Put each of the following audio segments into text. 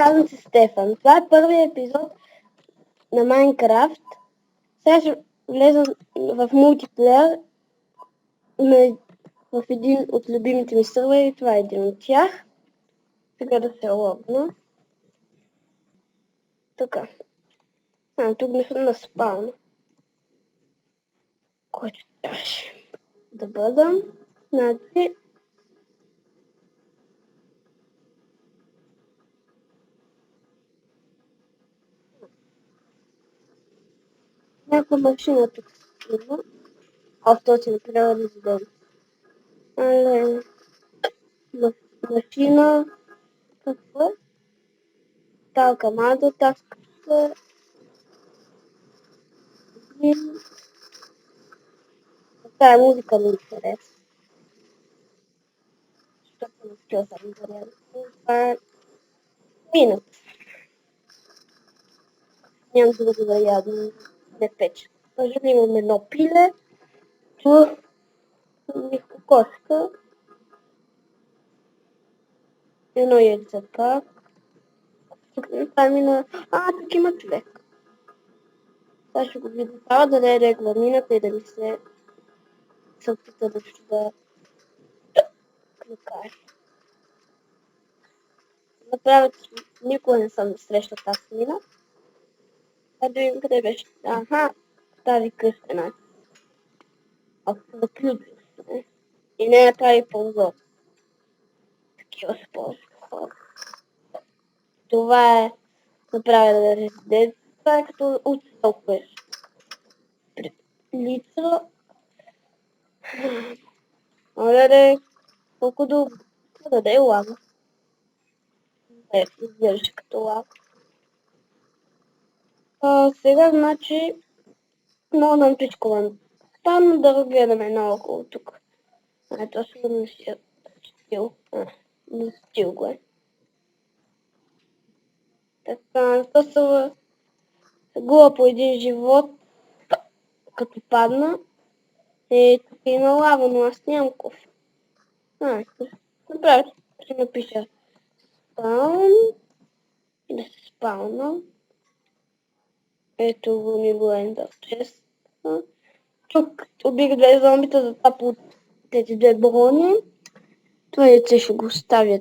казвам се Стефан. Това е първият епизод на Майнкрафт. Сега ще влезам в мултиплеер в един от любимите ми сървъри. Това е един от тях. Сега да се логна. Така. Тук не съм на спална. Който трябваше да бъда. Значи... Някаква машина тук се има. Точно трябва да задам. Але... Машина... Какво е? Талка мада, таска... Тая музика ми интересна. Защото не чуя съм заряда. Това е минът. Нямам друго да ядам. Не пече. Може да имам едно пиле. Тук кокошка. Едно яйце пак. Тук мина... тук има човек. Сега ще го видя. Това да не е регламината и да ми се опита да чуда кликаш. Направо, никога не съм срещал тази мина. Да видим къде беше. Тази къща. Да ключи. И не направи ползо. Такива са хора. Това е направена резиденция. Това е като учителкваш. Лицо. Оле, колко дълго. Да е лава. Изглеждаше като лава. Сега, значи, много нам всичко стана да гледаме наоколо тук. Това ще го настил. Настил го е. Така, то се гула по един живот, като падна. Тук има лава, но аз нямам кофе. Направо ще напиша спаун. И да се спауна. Ето го ми го ендър чест. Тук убих две зомбита, затова по тези две брони. Това яйце ще го оставя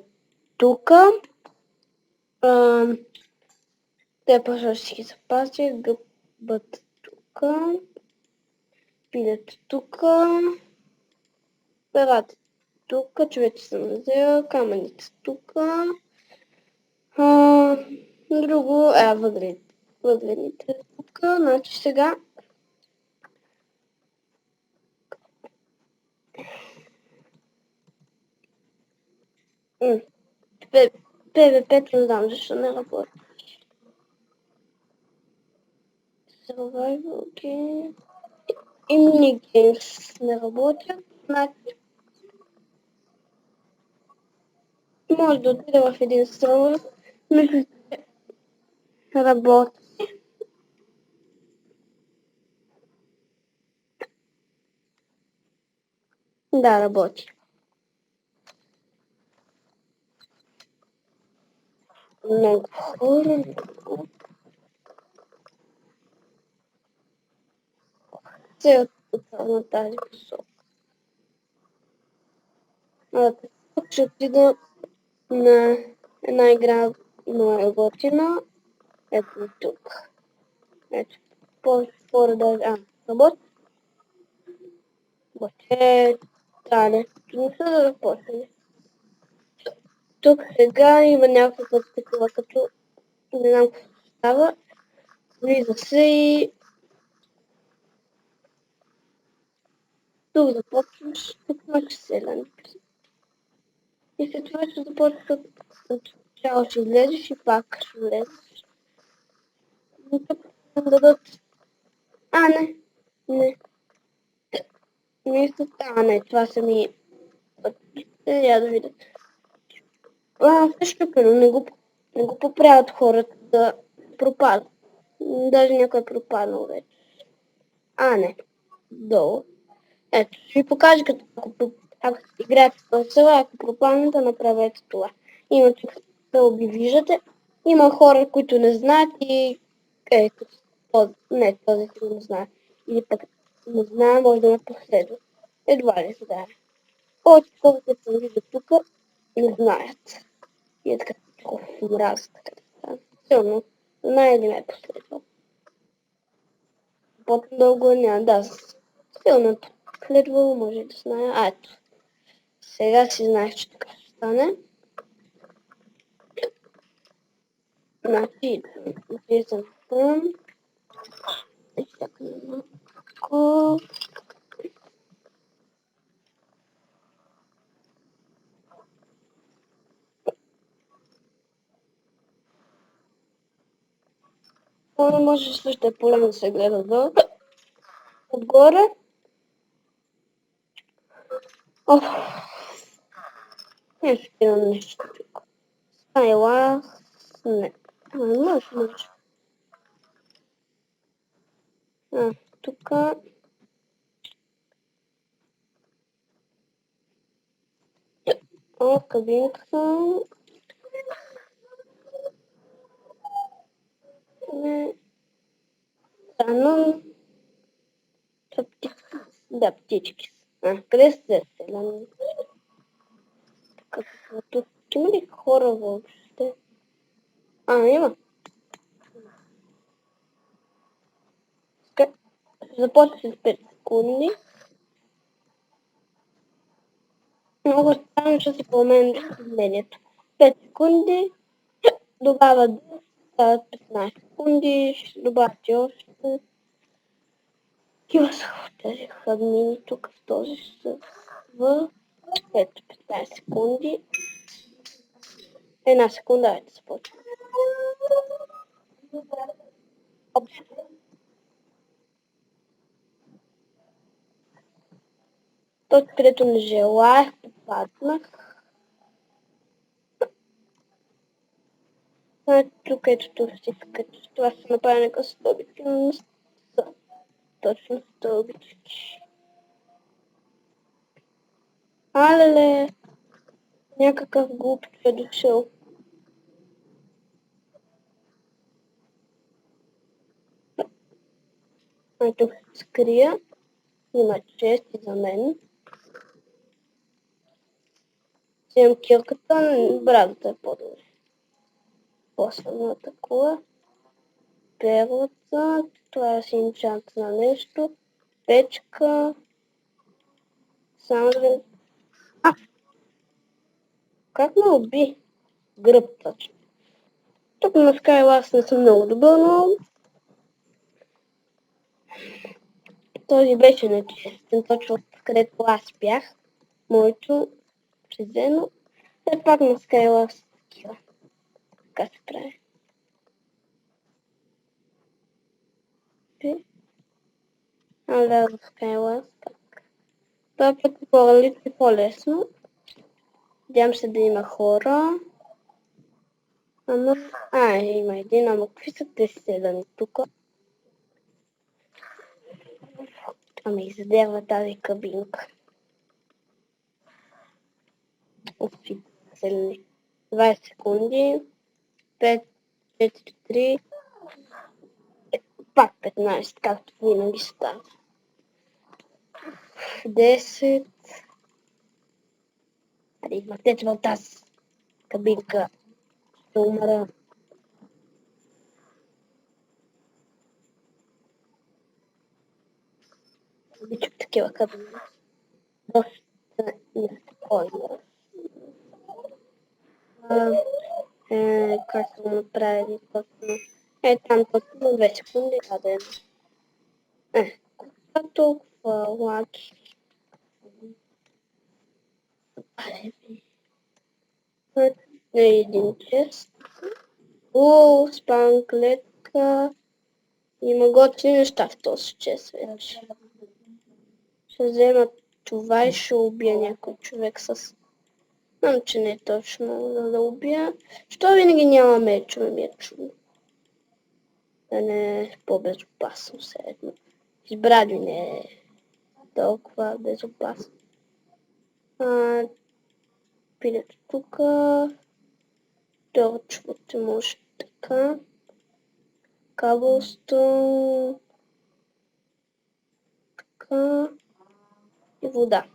тук. Те пъша ще ги запазя. Гъбът тук. Пилето тук. Перата тук. Човече съм взела. Камъните тук. Друго. Въглените тук. Значи сега PvP не знам защо не работи. Survival game. И минигеймс не работят. Значи може да отида в един сервер. Мисля, че работи. Да, работи. Много хора. Се на тази посока. Тук ще отида на една игра много готина. Ето тук. Ето. По-скоро даже. Работи. Не са да започне. Тук сега има някаква такова, като не знам какво става. Влиза се и тук започваш, тук имаш селянки. И след това ще започваш от цяло ще излезеш и пак ще влезеш. Но тук ще дадат... Не. Мисля, това са ми пътите, я да видя. Също но не го поправят хората да пропадат. Даже някой е пропаднал вече. Не. Долу. Ето, ще ви покажа ако играете в този села, ако пропаднете, направете това. Има тук стълби, виждате. Има хора, които не знаят и не, този си го не знае. Или пък не знае, може да ме последва. Едва ли знае. Повече хората са до тук не знаят. И е така, мраза така да стане. Силно, знае ли ме е последвал. По-дълго няма, да, силно е последвал, може да знае. А, ето. Сега си знаеш, че така ще стане. Значи, влизам там. И чакай малко. Може също да е полезно да се гледа долу. Отгоре. Оф, не спирам нещо тук. Ела, не. Може. Тук. О, кабинка. Не. Странно. Да, птички. Къде сте? Тук има ли хора въобще? Има. Започва с 5 секунди. Много странно, че си променя мнението. 5 секунди, добавя 15 секунди, ще добавя още. Такива са тези админи тук в този сервер. Ето 15 секунди. Една секунда, айде започва. Точка, където не желаях, попаднах. Тук ето туристика. Това са направени като стълбички, но не са точно стълбички. Алеле, някакъв глупче е дошъл. Тук се скрия. Има чести за мен. Вземам килката, брадата е по-добре. После ме атакува. Перлата, това е синчант на нещо. Печка. Само да... Как ме уби? Гръб точно. Тук на Skywars не съм много добър, но... Този беше нечестен, точно където аз бях. Моето презено. Все пак на Skywars такива. Така се прави. Да, в Skywars пак. Това път е по-лесно. Надявам се да има хора. Има един, ама какви са те седани тук? Ами издерва тази кабинка. Седани. 20 секунди. 5, 4, 3. Пак 15, както винаги става. 10. Мъртете в тази кабинка. Ще умра. Обичам такива кабинки. Доста неспокойно. Как са го направили точно? Там точно 2 секунди, да е. Толкова лаги. Един чест. Спам клетка. Има готини неща в този чест вече. Ще взема това и ще убия някой човек с... Знам, че не е точно за да убия. Що винаги няма мечове, ми е чудно. Да не е по-безопасно седно. Избрали не е толкова безопасно. Пилето тук. Точвате може Така. Cobblestone. Така. И вода.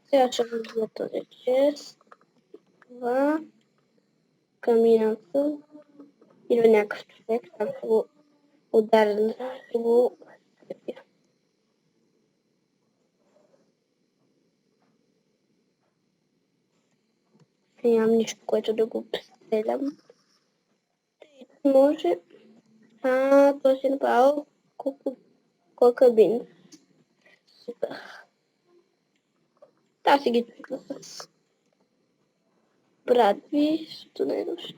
Сега ще разбия този чест. Това. Камината. Или някакъв човек. Там ще го ударя, ще го слепя. Нямам нищо, което да го пристрелям. Може. Той си направил кокабин. Супер. Да, си ги чукна с брадви, студено ще.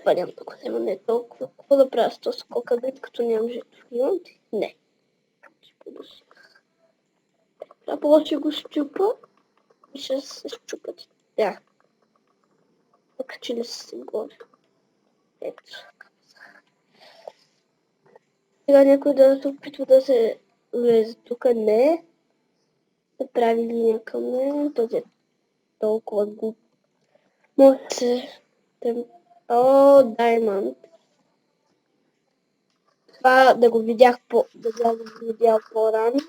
Няма да го взема, не толкова. Какво да правя с този кокабин, като нямам жито? Имам ти? Не. Ще подосих. Трябва ще го щупа и ще се щупат. Да. Така че ли се горе. Ето. Сега някой да се опитва да се влезе тук. Не. Да прави линия към мен. Този е толкова глуп. Може да се... О, Даймонд. Това да го видях по-рано.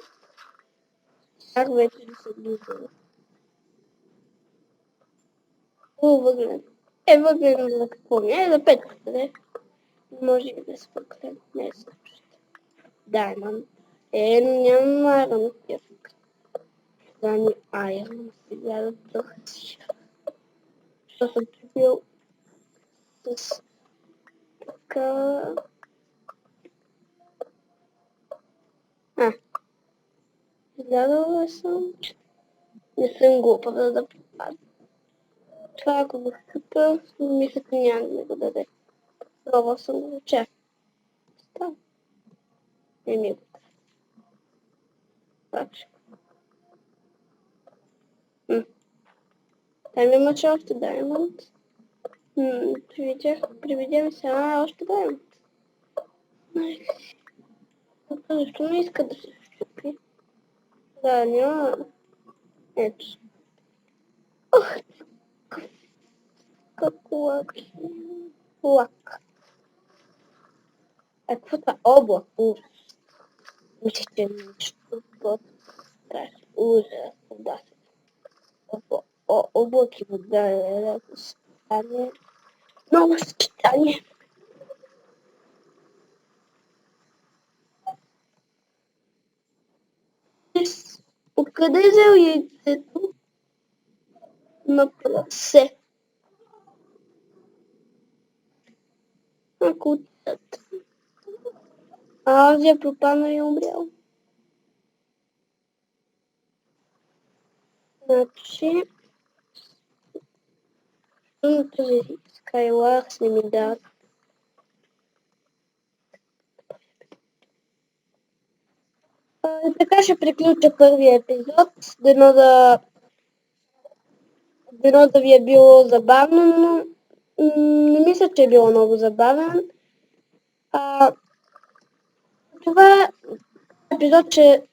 Как вече да се гледам. Въглен. Въглен за какво ми е? За петката, не? Може и да се въглен. Не е също. Даймонд. Но нямам айрон. Да ми айрон. Сега да търся. Що съм прибил с така... Изгледала съм, че не съм глупа да попадна. Това ако го щупя, мисля, че няма да ми го даде. Пробвал съм го вечер. Става. Не ми го даде. Паче. Там имаше още даймонд. Привидя ми се, още даймонд. Защо не иска да се щупи? Да, няма. Ето. Ох, как лак. Какво това? Облак. Мисля, че нещо по-страшно. Ужас. Да. Облак и вода е съчетание. Много съчетание. Откъде е взел яйцето на прасе? Ако отидат. Аз я пропаднал и умрял. Значи... Този Skywars не ми дава. Така ще приключа първия епизод. Дано да ви е било забавно, но не мисля, че е било много забавен. Това епизод, че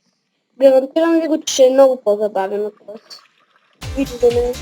гарантирам ви го, че е много по-забавен от този. Виждане.